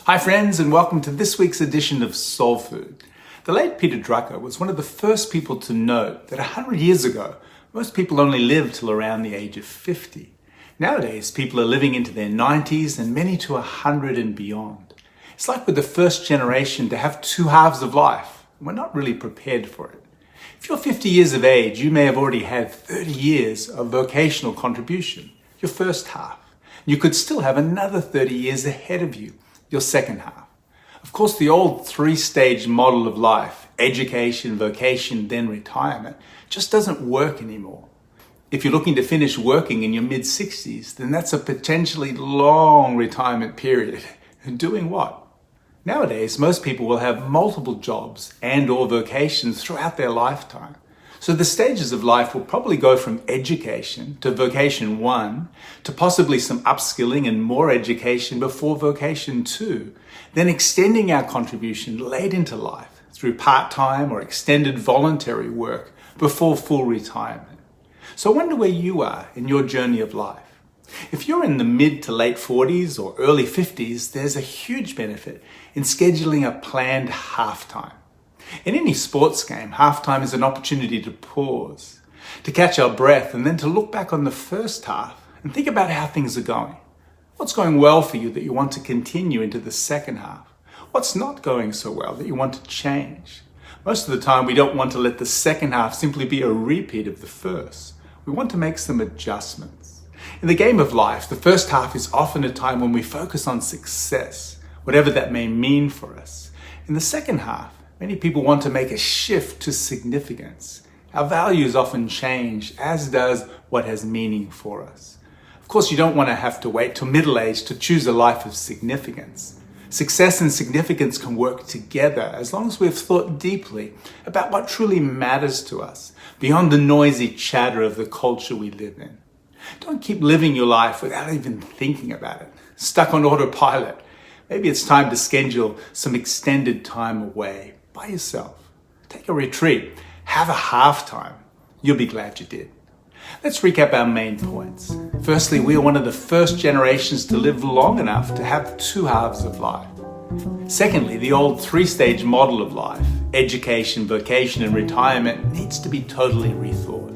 Hi friends, and welcome to this week's edition of Soul Food. The late Peter Drucker was one of the first people to note that 100 years ago, most people only lived till around the age of 50. Nowadays, people are living into their 90s and many to 100 and beyond. It's like we're the first generation to have two halves of life, and we're not really prepared for it. If you're 50 years of age, you may have already had 30 years of vocational contribution, your first half. You could still have another 30 years ahead of you, your second half. Of course, the old three-stage model of life, education, vocation, then retirement, just doesn't work anymore. If you're looking to finish working in your mid-60s, then that's a potentially long retirement period. And doing what? Nowadays, most people will have multiple jobs and/or vocations throughout their lifetime. So the stages of life will probably go from education to vocation 1, to possibly some upskilling and more education before vocation 2, then extending our contribution late into life through part-time or extended voluntary work before full retirement. So I wonder where you are in your journey of life. If you're in the mid to late 40s or early 50s, there's a huge benefit in scheduling a planned halftime. In any sports game, halftime is an opportunity to pause, to catch our breath, and then to look back on the first half and think about how things are going. What's going well for you that you want to continue into the second half? What's not going so well that you want to change? Most of the time, we don't want to let the second half simply be a repeat of the first. We want to make some adjustments. In the game of life, the first half is often a time when we focus on success, whatever that may mean for us. In the second half, many people want to make a shift to significance. Our values often change, as does what has meaning for us. Of course, you don't want to have to wait till middle age to choose a life of significance. Success and significance can work together as long as we've thought deeply about what truly matters to us, beyond the noisy chatter of the culture we live in. Don't keep living your life without even thinking about it, stuck on autopilot. Maybe it's time to schedule some extended time away by yourself. Take a retreat. Have a halftime. You'll be glad you did. Let's recap our main points. Firstly, we are one of the first generations to live long enough to have two halves of life. Secondly, the old three-stage model of life, education, vocation, and retirement, needs to be totally rethought.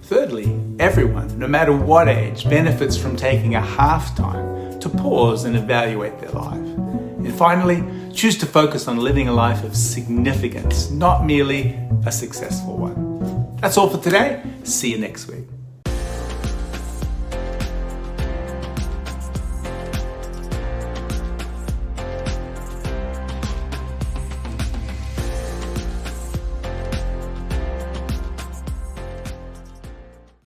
Thirdly, everyone, no matter what age, benefits from taking a halftime to pause and evaluate their life. And finally, choose to focus on living a life of significance, not merely a successful one. That's all for today. See you next week.